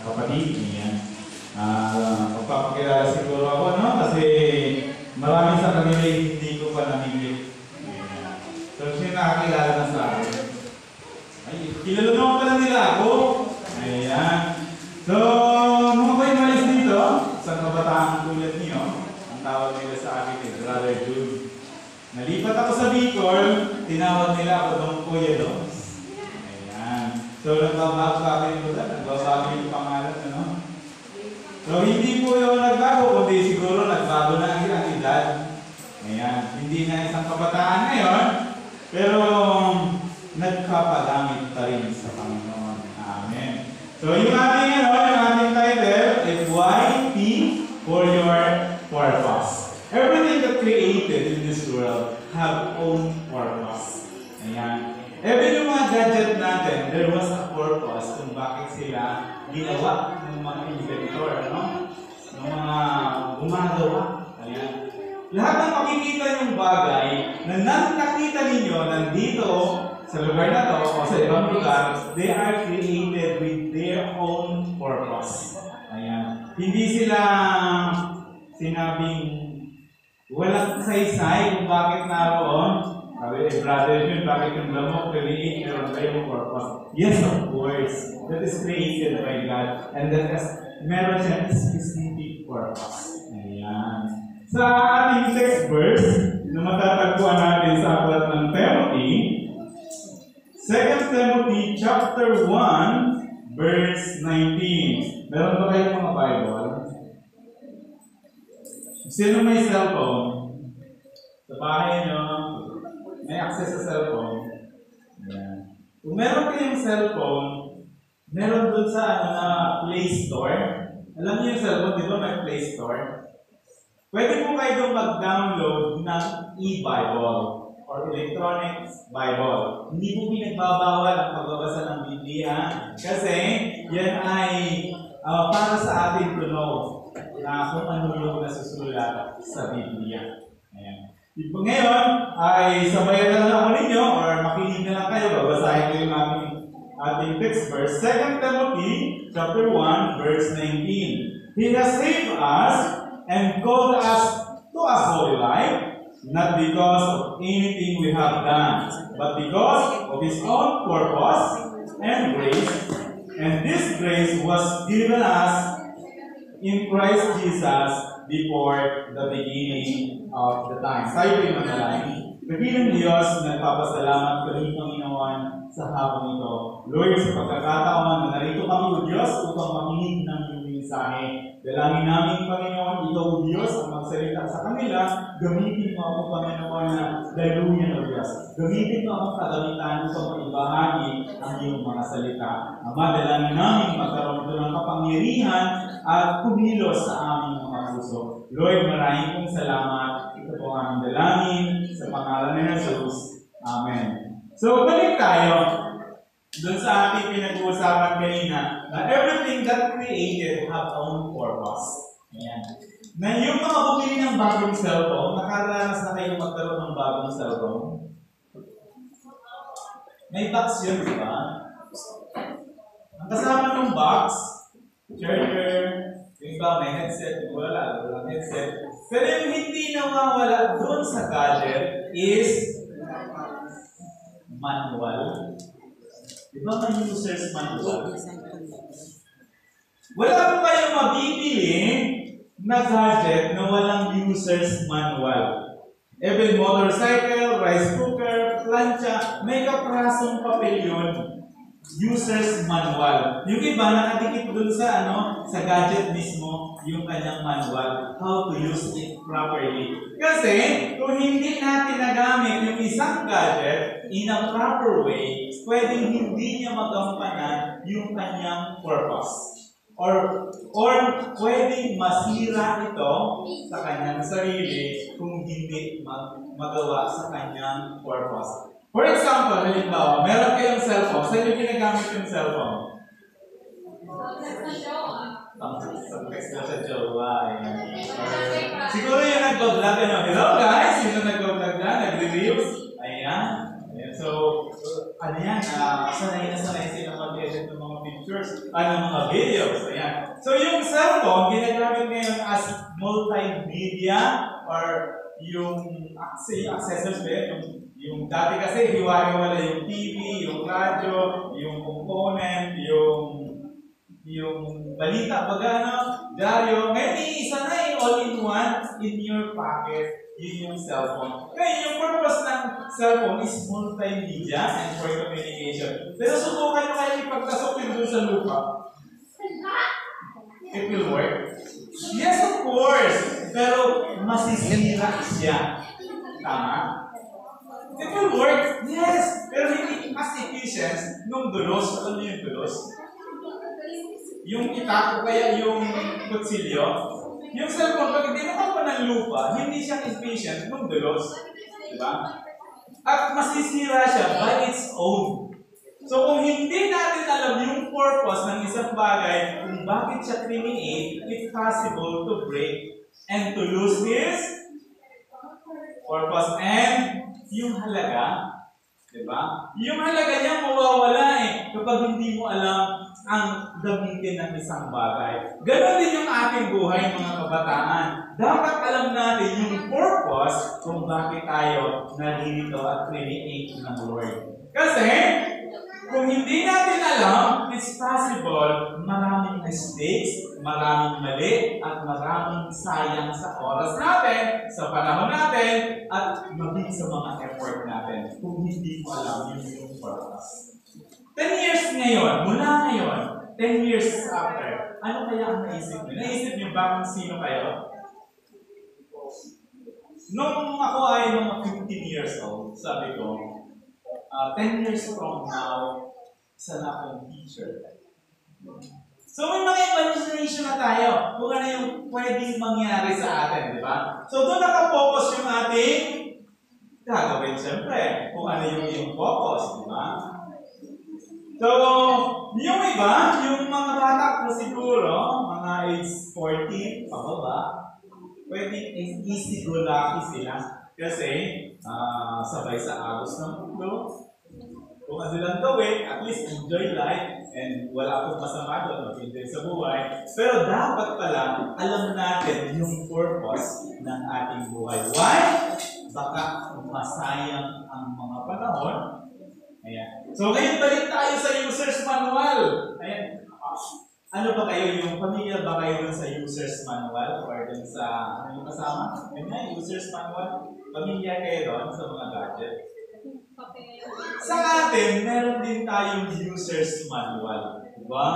kapatid. Ayan. Magpapakilala siguro ako, no? Kasi marami sa kanila hindi ko pa namigit. So, siya nakakilala na sa akin. Ay, kilala naman pala nila ako. Ayan. So, nung ako'y malis dito, sa kabataan tulad niyo, ang tawag nila sa akin is Brother Jude. Nalipat ako sa Bicol, tinawag nila ako Dong Kuya Dongs. Ayan. So, nagbabago kami ko doon, nagbabago yung pangalan, ano? So, hindi po yung nagbago, kundi siguro nagbago na ang edad. Ayan. Hindi na isang kabataan ngayon, pero nagkapagamit pa rin sa Panginoon. Amen. So, yung ating title is YP for your purpose. Everything that created in this world have own purpose. Ayan. Even yung mga gadget natin, there was a purpose kung bakit sila ginawa ng mga inventor, ano? Ng mga gumagawa. Ayan. Lahat ng makikita yung bagay na nakita ninyo nandito sa lugar na to o sa ibang lugar, they are created with their own purpose. Ayan. Hindi sila sinabing walang saysay kung bakit naroon. Sabi, brother yun, bakit yung lamok create meron kayong purpose? Yes, of course. That is created by God. And that is meron siya specific purpose. Ayan. Sa ating text verse, na matatagpuan natin sa aklat ng Timothy, 2 Timothy chapter 1, verse 19. Meron ba kayong mga Bible? Sino may cellphone? Sa bahay nyo, may access sa cellphone. Ayan. Kung meron kayong cellphone, meron dun sa Play Store. Alam niyo yung cellphone, di ba may Play Store? Pwede po kayo mag-download ng e-Bible or electronic Bible. Hindi po pinagbabawal ang pagbabasa ng Biblia kasi yan ay para sa atin to know na kung ano yung nasusulat sa Biblia. Ayan. Ngayon ay sabayan na lang ako ninyo or makinig na lang kayo. Babasahin ko yung ating text verse. 2 Timothy chapter 1 verse 19. He has saved us and called us to a holy life, not because of anything we have done, but because of His own purpose and grace. And this grace was given us in Christ Jesus before the beginning of the time. Tayo yung manalangin. Kabilang Diyos, nagpapasalamat kami, Panginoon, sa hapon ito. Lord, sa pagkakataon na narito kami, O Diyos, upang makinig ng iyong mensahe. Dalangin namin, Panginoon, Ikaw, O Diyos, ang magsalita sa kanila. Gamitin mo ako, Panginoon, na daluyan, O Diyos. Gamitin mo akong kagamitan upang maibahagi ang iyong mga salita. Ama, dalangin namin magkaroon ito ng kapangyarihan at kumilos sa aming mga puso. Lord, maraming pong salamat. Ito po ang dalangin sa pangalan ni Jesus. Amen. So, balik tayo doon sa ating pinag-uusapan kanina na everything that created have own purpose. Ayan. Na yung mga bumili ng bagong cellphone, nakaranas na kayo magkaroon ng bagong cellphone? May box yun, di ba? Ang kasama ng box, charger, yung iba may headset, walang headset. Pero yung hindi nawawala doon sa gadget is manual. Di ba may user's manual? Wala po kayong mabibili na gadget na walang user's manual. Even motorcycle, rice cooker, plancha, may kaprasong papel yun. User's manual. Yung iba nakadikit dun sa sa gadget mismo, yung kanyang manual, how to use it properly. Kasi kung hindi natin nagamit yung isang gadget in a proper way, pwedeng hindi niya magampanan yung kanyang purpose. Or pwedeng masira ito sa kanyang sarili kung hindi magawa sa kanyang purpose. For example, halimbawa, meron kayong cellphone. Saan yung ginagamit yung cellphone? Text na sa jowa. Siguro yung nag-vlog, hello guys! Sino nag-vlog na? Nag-reviews? Ayan. So, ano yan? Sanay na sanay sila mag-edit ng mga videos. pictures, mga videos. Ayan. So yung cellphone, ginagamit ngayon as multimedia or yung accessories ba yung dati kasi hiwa-hiwala yung TV, yung radyo, yung component, yung balita, dyaryo. Ngayon, iisa na all-in-one in your pocket. Yun yung cellphone. Ngayon, yung purpose ng cellphone is multimedia and for communication. Pero subukan nyo kayo ipagtasok yun doon sa lupa. It will work? Yes, of course. Pero masisira siya. Tama? It will work? Yes. Pero hindi as efficient nung dulos. Ano yung dulos? Yung itak o kaya yung kutsilyo. Yung cellphone, pag dinukan mo ng lupa, hindi siya efficient nung dulos. Diba? At masisira siya by its own. So kung hindi natin alam yung purpose ng isang bagay, kung bakit siya create, it's possible to break and to lose his purpose and yung halaga. Diba? Yung halaga niya mawawala kapag hindi mo alam ang gamitin ng isang bagay. Ganon din yung ating buhay, mga kabataan. Dapat alam natin yung purpose kung bakit tayo narito at create ng Lord. Kasi, kung hindi natin alam, it's possible maraming mistakes, maraming mali, at maraming sayang sa oras natin, sa panahon natin, at maging sa mga effort natin kung hindi mo alam yung purpose. 10 years ngayon, mula ngayon, 10 years after, ano kaya ang naisip niyo? Naisip niyo ba kung sino kayo? Nung ako ay mga 15 years old, sabi ko, 10 years from now, isa na akong teacher. So may mga imagination na tayo kung ano yung pwedeng mangyari sa atin, di ba? So doon nakapokus yung ating gagawin, siyempre, kung ano yung focus, di ba? So, yung iba, yung mga bata ko siguro, mga age 14, pababa, pwedeng easy go lucky sila. Kasi, sabay sa agos ng mundo. Kung ano lang gawin, at least enjoy life, and wala akong masama doon, mag-enjoy sa buhay. Pero dapat pala, alam natin yung purpose ng ating buhay. Why? Baka masayang ang mga panahon. Ayan. So ngayon balik tayo sa user's manual. Ayan. Ano ba kayo, yung pamilya ba kayo sa user's manual or dun sa ano yung kasama? Ayan, user's manual. Pamilya kayo doon sa mga gadget. Sa atin, meron din tayong user's manual. Diba?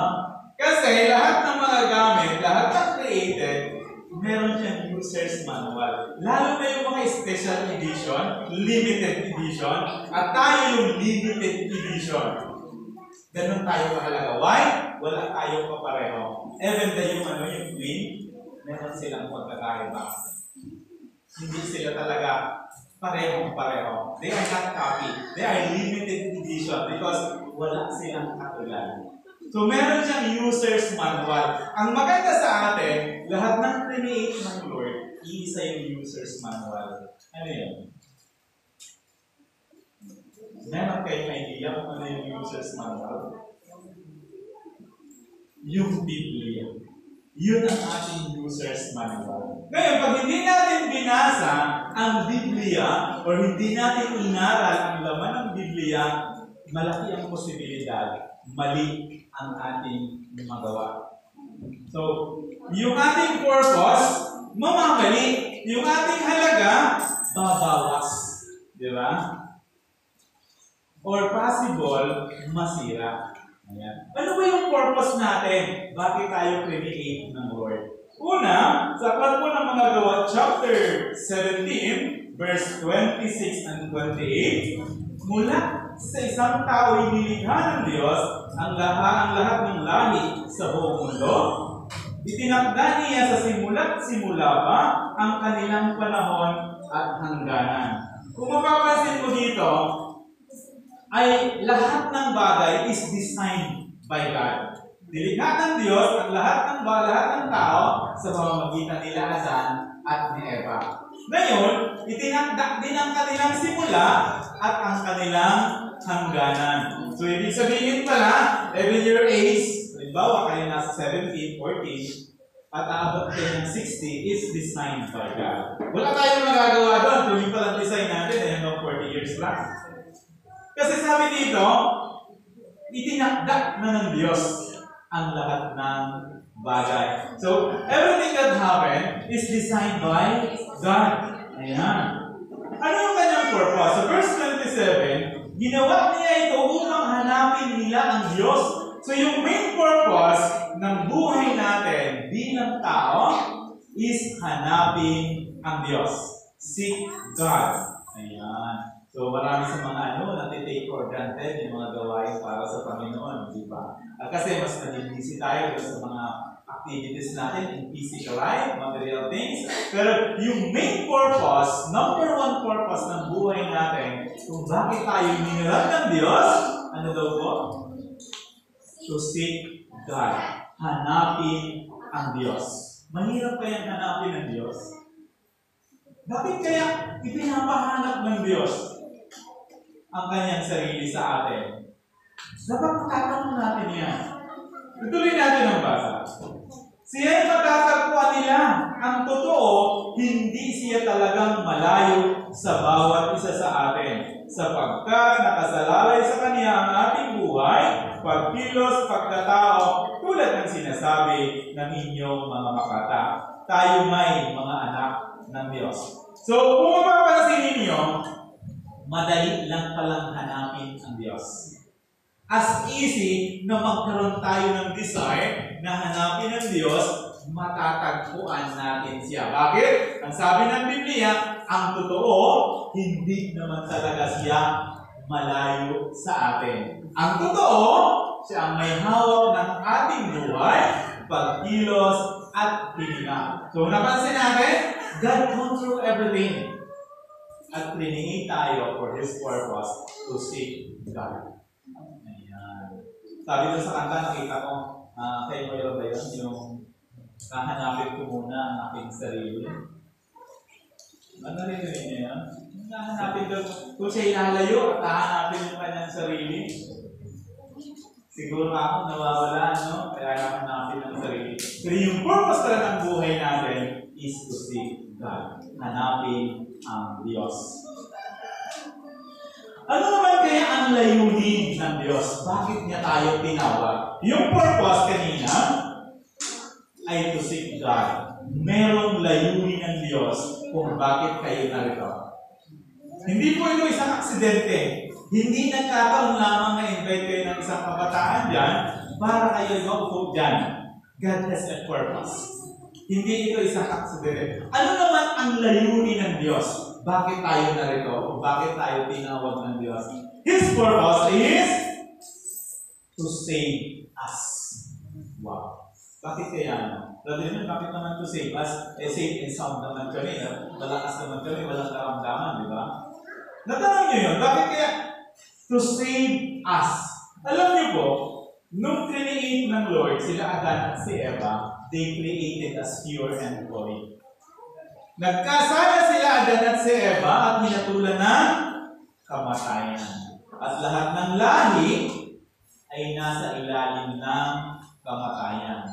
Kasi lahat ng mga gamit, lahat ng created, meron siyang user's manual. Lalo na yung mga special edition, limited edition, at tayo yung limited edition. Ganun tayo mahalaga. Why? Wala tayo kapareho. Even though yung Queen, meron silang pagkakaiba. Hindi sila talaga parehong-pareho. They are not copy. They are limited edition because wala silang katulad. So, meron siyang user's manual. Ang maganda sa atin, lahat ng create ng Lord, iisa yung user's manual. Ano yun? Meron kayong idea kung ano yung user's manual? Yung Biblia. Yun ang ating user's manual. Ngayon, pag hindi natin binasa ang Biblia o hindi natin inaral ang laman ng Biblia, malaki ang posibilidad mali ang ating magawa. So, yung ating purpose, mamamali. Yung ating halaga, babawas. Di ba? Or possible, masira. Ayan. Ano ba yung purpose natin? Bakit tayo create ng Lord? Una, sa aklat po ng mga gawa, chapter 17, verse 26 and 28, mula sa isang tao inilikha ng Diyos ang lahat ng lahi sa buong mundo. Itinakda niya sa simula pa ang kanilang panahon at hangganan. Kung mapapansin mo dito, ay lahat ng bagay is designed by God. Nilikha ng Diyos ang lahat ng tao sa pamamagitan nila Adan at ni Eva. Ngayon, itinakda din ang kanilang simula at ang kanilang hangganan. So, ibig sabihin pala, even your age, Halimbawa, kayo nasa 17, 14, at aabot kayo ng 60 is designed by God. Wala tayong magagawa doon. Tuloy pa lang design natin ay hanggang 40 years lang. Kasi sabi dito, itinakda na ng Diyos ang lahat ng bagay. So, everything that happened is designed by God. Ayan. Ano yung kanyang purpose? So, verse 27, ginawa niya ito upang hanapin nila ang Diyos. So, yung main purpose ng buhay natin bilang tao is hanapin ang Diyos. Seek God. Ayan. So, marami sa mga natitake for granted yung mga gawain para sa Panginoon, di ba? Kasi mas naging-busy tayo sa mga activities natin in physical life, material things. Pero yung main purpose, number one purpose ng buhay natin, kung bakit tayo minirad ng Diyos, ano daw po? To seek God. Hanapin ang Diyos. Mahirap kayang hanapin ang Diyos. Bakit kaya ipinapahanap ng Diyos ang kanyang sarili sa atin? Dapat matatanong natin yan. Ituloy natin ang basa. Siya ay matatagpuan nila. Ang totoo, hindi siya talagang malayo sa bawat isa sa atin. Sapagkat nakasalalay sa Kanya ang ating buhay, pagkilos, pagkatao, tulad ng sinasabi ng inyong mga makata. Tayo may mga anak ng Diyos. So, kung mapapansin ninyo, madali lang palang hanapin ang Diyos. As easy na magkaroon tayo ng desire na hanapin ang Diyos, matatagpuan natin siya. Bakit? Ang sabi ng Biblia, ang totoo, hindi naman talaga siya malayo sa atin. Ang totoo, siya ang may hawak ng ating buhay, pagkilos, at hininga. So, napansin natin, God controls everything. At trinity tayo for His purpose to seek God. Ayan. Sabi doon sa kanta, nakita ko, kayo mayroon ba yun? Yung hahanapin ko muna ang aking sarili. Ano rin niya yan? Hahanapin doon, kung siya ilalayo at hahanapin yung kanyang sarili. Siguro ako nawawala, no? Kaya hahanapin ang sarili. Pero yung purpose pala ng buhay natin is to seek God. Hanapin ang Diyos. Ano naman kaya ang layunin ng Diyos? Bakit niya tayo tinawag? Yung purpose kanina ay to seek God. Merong layunin ng Diyos kung bakit kayo narito. Hindi po ito isang aksidente. Hindi nagkataon lamang na invite kayo ng isang kabataan dyan para kayo maupo dyan. God has a purpose. Hindi ito isang aksidente. Ano naman ang layunin ng Diyos? Bakit tayo narito? O bakit tayo tinawag ng Diyos? His purpose is to save us. Wow. Bakit kaya ano? Dati naman, bakit naman to save us? Safe and sound naman kami. Malakas naman kami. Walang karamdaman, di ba? Natanong nyo yun. Bakit kaya to save us? Alam nyo po, nung create ng Lord, sila Adan at si Eva, they created as pure and holy. Nagkasala sila Adan at si Eva at hinatulan ng kamatayan. At lahat ng lahi ay nasa ilalim ng kamatayan.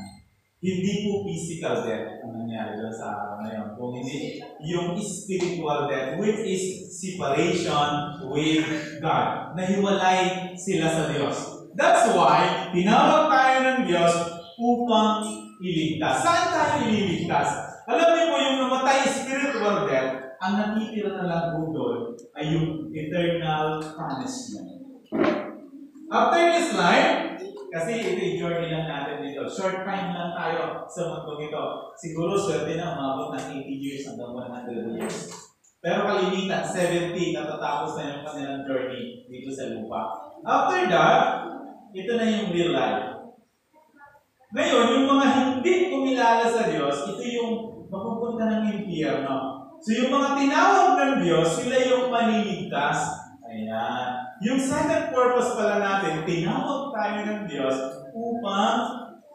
Hindi po physical death ang nangyari doon sa araw na yun. Kung hindi, yung spiritual death, which is separation with God. Nahiwalay sila sa Diyos. That's why, tinawag tayo ng Diyos upang iligtas. Saan tayo ililigtas? Alam niyo po, yung namatay spiritual death, ang natitira na lang po doon ay yung eternal punishment. After this life, kasi ito yung journey lang natin dito. Short time lang tayo sa mundo ito. Siguro swerte na umabot ng 80 years hanggang 100 years. Pero kalimitan, 70, natatapos na yung kanilang journey dito sa lupa. After that, ito na yung real life. Ngayon, yung mga hindi kumilala sa Diyos, ito yung mapupunta ng impyerno. So yung mga tinawag ng Diyos, sila yung maniligtas. Ayan. Yung second purpose pala natin, tinawag tayo ng Diyos upang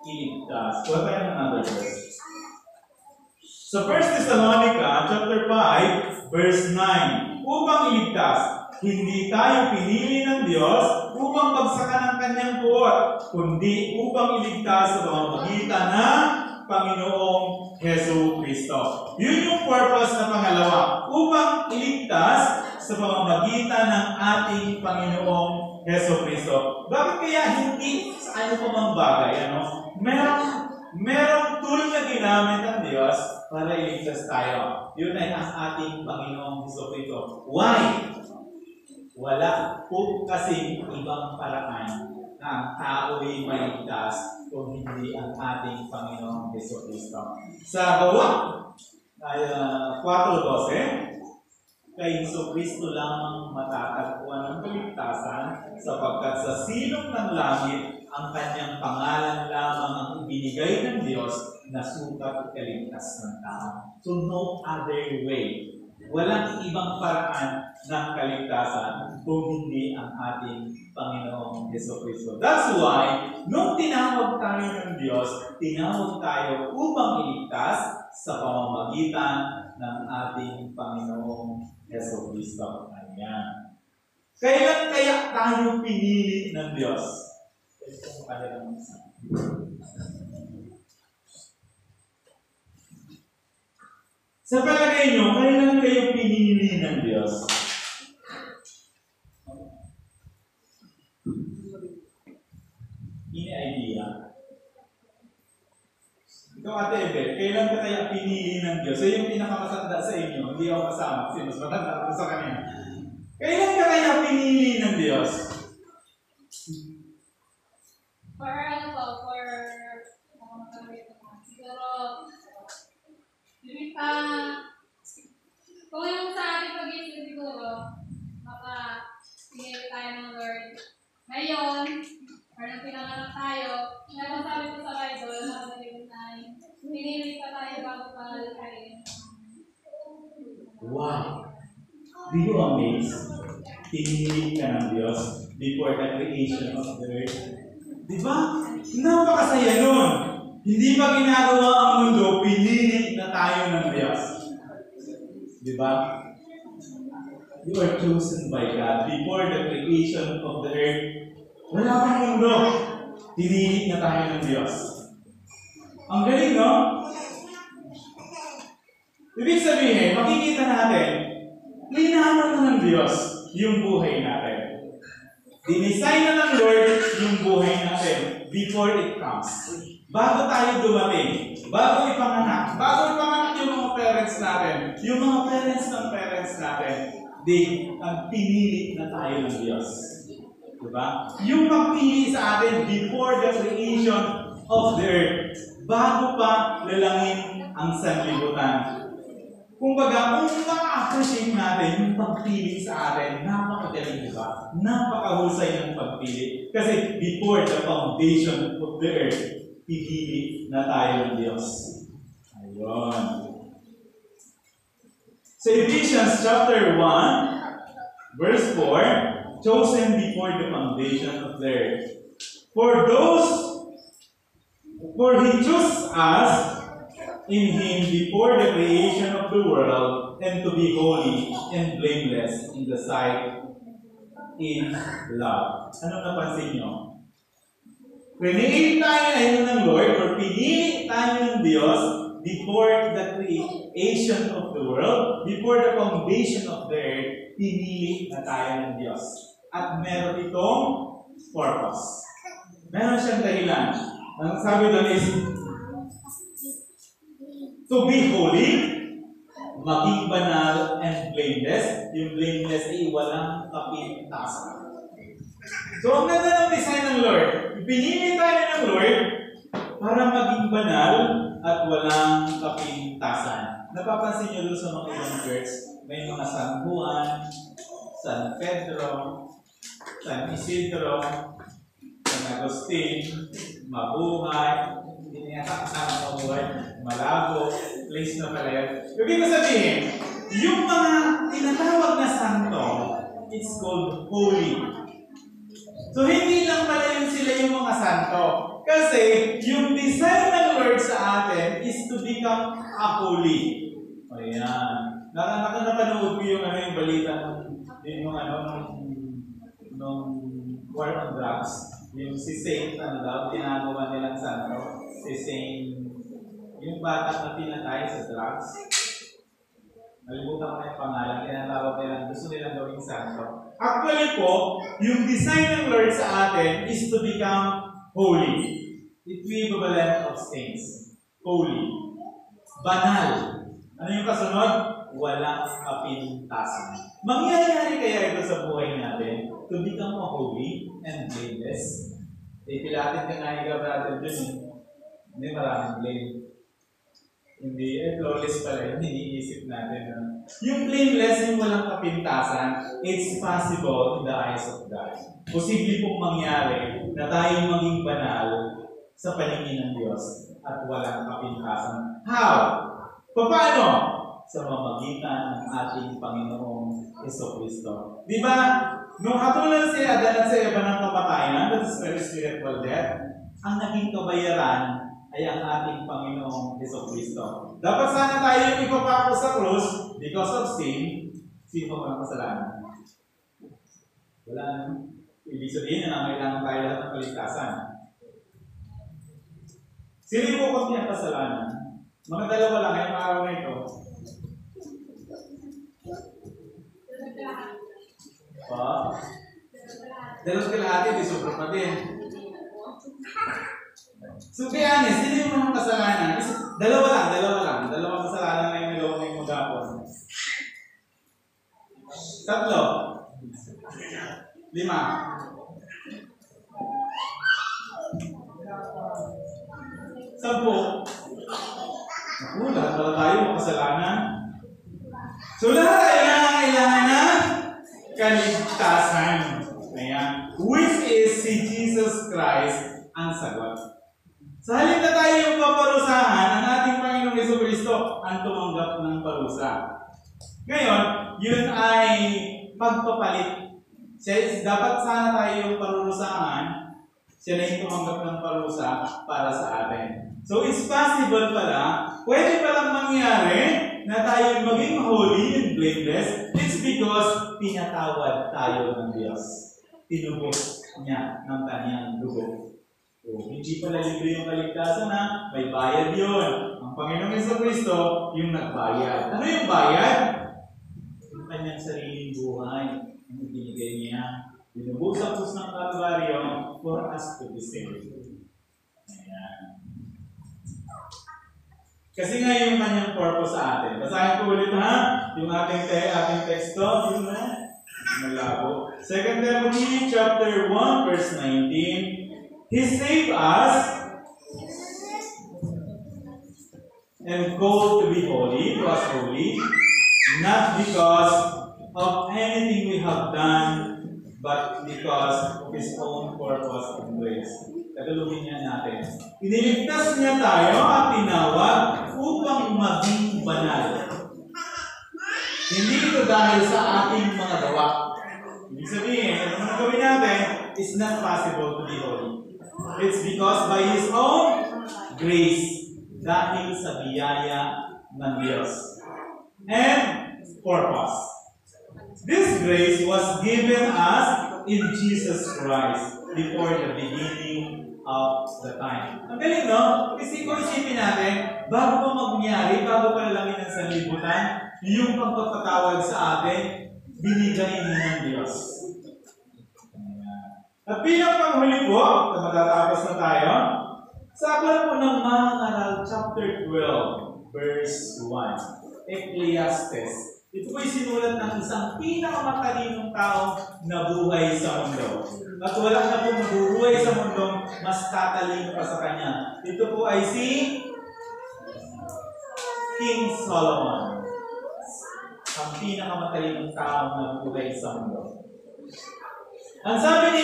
iligtas. What tayo ng another verse? So 1 Thessalonica chapter 5, verse 9. Upang iligtas. hindi tayo pinili ng Diyos upang bagsakan ang kanyang puot, kundi upang iligtas sa pamamagitan ng Panginoong Hesus Kristo. Yun yung purpose na pangalawa, upang iligtas sa pamamagitan ng ating Panginoong Hesus Kristo. Bakit kaya hindi sa ano pa mang bagay? Merong tool na ginamit ng Diyos para iligtas tayo. Yun ay ang ating Panginoong Hesus Kristo. Why? Wala po kasing ibang paraan na ang tao'y maligtas kung hindi ang ating Panginoong Hesus Kristo. Sa Gawa 4:12, kay Hesus Kristo lamang matatagpuan ang kaligtasan sapagkat sa silong ng langit ang kanyang pangalan lamang ang ibinigay ng Diyos na sukat kaligtas ng tao. So no other way. Walang ibang paraan ng kaligtasan kung hindi ang ating Panginoong Hesus Kristo. That's why, nung tinawag tayo ng Diyos, tinawag tayo upang iligtas sa pamamagitan ng ating Panginoong Hesus Kristo. Ayan. Kailan kaya tayo pinili ng Diyos? Sa palagay nyo, kailan kayo pinili ng Diyos? Ini idea. Ikaw, Ate Ebe, kailan ka kaya pinili ng Diyos? So yung pinakamatanda sa inyo, hindi ako kasama kasi mas matanda ako sa kanya. Kailan ka kaya pinili ng Diyos? Kung yung sa ating pag-iisip siguro, baka pinili tayo ng Lord. Ngayon, parang pinanganak tayo, sabi ko sa Bible, pinili pa tayo bago pa lalakarin. Wow! Do you amaze? Pinili ka ng Diyos before the creation of the earth. Diba? Napakasaya nun! Hindi pa ginagawa ang mundo, pinili na tayo ng Diyos. Diba? You are chosen by God before the creation of the earth. Wala pang mundo. Pinili na tayo ng Diyos. Ang galing, no? Ibig sabihin, makikita natin, linawan na ng Diyos yung buhay natin. Dinesign na ng Lord yung buhay natin before it comes. Bago tayo dumating, bago ipanganak yung mga parents natin, yung mga parents natin, ang pinili na tayo ng Diyos. Diba? Yung pagpili sa atin before the creation of the earth, bago pa lalangin ang sanlibutan. Kumbaga, kung ma-appreciate natin yung pagpili sa atin, napakagaling, diba? Napakahusay ng pagpili. Kasi before the foundation of the earth, pipili na tayo ng Diyos. Ayun. Sa Ephesians chapter 1, verse 4, chosen before the foundation of the earth. For He chose us in Him before the creation of the world, and to be holy and blameless in the sight in love. Ano napansin nyo? Pinili tayo ng Lord, or pinili tayo ng Diyos before the creation of the world, before the foundation of the earth, pinili na tayo ng Diyos. At meron itong purpose. Meron siyang dahilan. Ang sabi doon is, to be holy, maging banal and blameless. Yung blameless ay walang kapintasan. So, ang ganda ng design ng Lord. Pinili tayo ng Lord para maging banal at walang kapintasan. Napapansin niyo doon sa mga ibang church, may mga San Juan, San Pedro, San Isidro, San Agustin, Mabuhay, hindi niya kasama Mabuhay, Malabo, place na pala yan. Ibig ko sabihin, yung mga tinatawag na santo, it's called holy. So, hindi lang pala yun sila yung mga santo. Kasi, yung design ng Lord sa atin is to become a holy. Ayan. Napanood ko yung balita ng din nung nung war on drugs, yung si Saint, ginagawa nilang santo, si Saint, yung bata na pinatay sa drugs, nalimutan ko na yung pangalan, tinatawag nilang, gusto nilang gawing santo. Actually po, yung design ng Lord sa atin is to become holy. Equivalent of saints. Holy. Banal. Ano yung kasunod? Walang kapintasan. Mangyayari kaya ito sa buhay natin to become holy and blameless? Pilatin ka nga yung brother dun. Hindi maraming blame. Hindi, flawless pala yun. Iniisip natin. Yung blameless, yung walang kapintasan, it's possible in the eyes of God. Posible pong mangyari na tayo maging banal sa paningin ng Diyos at walang kapintasan. How? Paano? Sa mamagitan ng ating Panginoong Jesucristo. Di ba? Nung hatulan si Adan at si Eva ng kamatayan, that is very spiritual death, ang naging kabayaran ay ang ating Panginoong Jesucristo. Dapat sana tayo yung ipapako sa krus because of sin. Sino ba ang kasalanan? Wala naman. Ibig sabihin na kailangan tayo lahat ng kaligtasan. Sino yung pupot niya ang kasalanan? Mga dalawa lang ngayong araw na ito. Dalawang kalahati, di sobra pa din. So, be honest, sino yung mga kasalanan? Dalawa lang. Dalawang kasalanan na yung nagawa ngayong maghapon. 3. 5. Sampo. Naku, lahat pala tayo mga kasalanan. So, lahat kailangan na kaligtasan. Ayan. Which is si Jesus Christ ang sagot. Sa halip na tayo yung paparusahan, ang ating Panginoong Jesucristo ang tumanggap ng parusa. Ngayon, yun ay pagpapalit. Dapat sana tayo yung parurusahan, siya na yung tumanggap ng parusa para sa atin. So, it's possible pala, pwede palang mangyari na tayo maging holy and blameless. It's because pinatawad tayo ng Diyos. Tinubos niya ng kanyang dugo. So, hindi pala libre yung kaligtasan na may bayad yun. Ang Panginoong Jesucristo yung nagbayad. Ano yung bayad? Yung kanyang sariling buhay. Ang ibinigay niya. Binubos ang krus ng Kalbaryo for us to be saved. Ayan. Kasi nga yung kanyang purpose sa atin. Basahin ko ulit ha. Yung ating teksto. Yun na. Malabo. 2 Timothy chapter 1 verse 19. He saved us and called to be holy, to us holy, not because of anything we have done, but because of His own purpose and grace. Tagalogin niya natin. Iniligtas niya tayo at tinawag upang maging banal. Hindi ito dahil sa ating mga gawa. Ibig sabihin, ang gawin natin is not possible to be holy. It's because by His own grace, dahil sa biyaya ng Diyos. And purpose. This grace was given us in Jesus Christ before the beginning of the time. Ang galing, no? Kasi kung isipin natin, bago pa mangyari, bago pa lalangin ng sanlibutan, yung pagpapatawad sa atin, binigay ng Diyos. At bilang panghuli po, na matatapos na tayo, sa aklat po ng Mga Ngaral, chapter 12, verse 1, Ecclesiastes. Ito po'y sinulat ng isang pinakamatalinong taong nabuhay sa mundo. At wala na pong nabubuhay sa mundo, mas tatalino pa sa kanya. Ito po ay si King Solomon. Ang pinakamatalinong taong nabuhay sa mundo. Ang sabi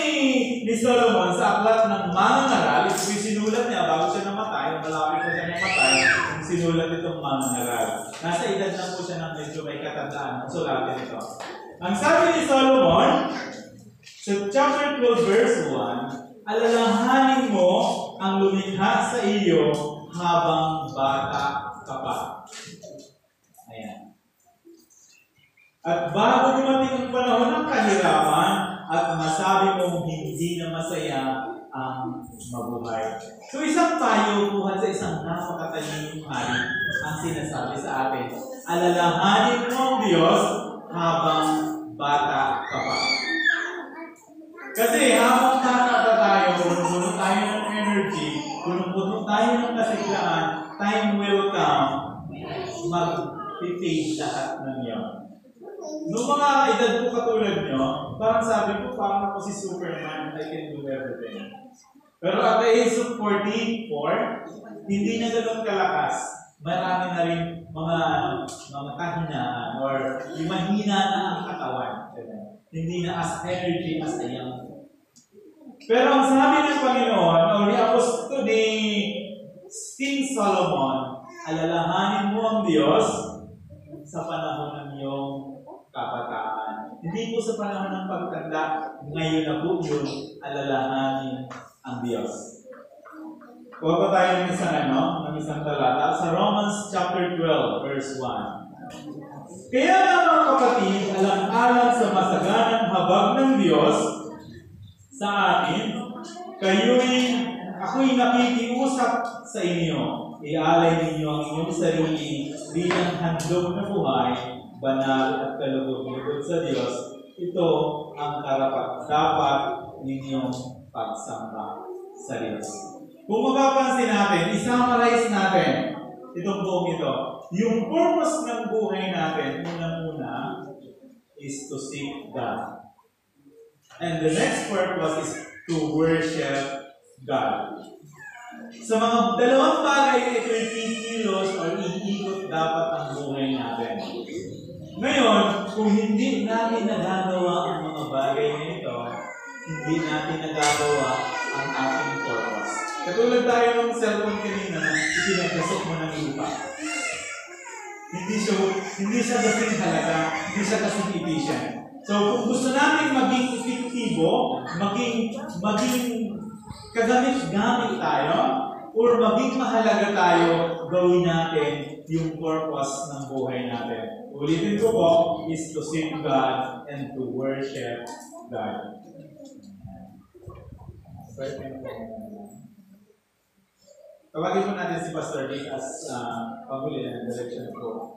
ni Solomon sa aklat ng Mga Ngaral, ito yung sinulat niya bago siya namatay, malapit na siya namatay, sinulat itong Mga Ngaral. Nasa edad lang po siya ng medyo may katandaan ang sulatin ito. Ang sabi ni Solomon, sa chapter 12 verse 1, alalahanin mo ang lumikha sa iyo habang bata ka pa. Ayan. At bago dumating ang panahon ng kahirapan at masabi mong hindi na masaya ang mabuhay. So isang payo buhat sa isang napakatalinong hari ang sinasabi sa atin. Alalahanin mo ang Diyos habang bata ka pa. Kasi habang bata pa tayo, puno tayo ng energy, puno tayo ng kasiglaan, time will come, mag-fade lahat ng yan. Noong mga edad ko katulad nyo, parang sabi ko, parang ako si Superman, I can do everything. Pero at the age of 44, hindi na ganun kalakas. Marami na rin mga kahinaan or yung mahina na ang katawan. Hindi na as energy as a young. Pero ang sabi ng Panginoon, o ni King Solomon, alalahanin mo ang Diyos sa panahon ng iyong kabataan. Hindi po sa panahon ng pagtanda, ngayon na po yun, alalahanin ang Diyos. Kuha pa tayo ng isang talata sa Romans chapter 12, verse 1. Kaya mga kapatid, alang-alang sa masaganang habag ng Diyos sa atin, ako'y nakikiusap sa inyo. Ialay ninyo ang inyong sarili bilang handog na buhay, banal at kalugod-lugod sa Diyos. Ito ang karapat-dapat ninyong pagsamba sa Diyos. Kung mapapansin natin, isummarize natin itong buong ito. Yung purpose ng buhay natin, unang-una, is to seek God. And the next purpose is to worship God. Sa mga dalawang bagay, ito yung kikilos o iikot dapat ang buhay natin. Ngayon, kung hindi natin nagagawa ang mga bagay na ito, hindi natin nagagawa ang ating purpose. Katulad tayo ng cellphone kanina na ipinagdasok mo ng lupa. Hindi siya kasing halaga, hindi siya kasing efficient. So, kung gusto natin maging epektibo, maging kagamit-gamit tayo, or maging mahalaga tayo, gawin natin yung purpose ng buhay natin. Ulitin ko po, is to seek God and to worship God. Tawagin po natin si Pastor Dick as paguli ng direction po.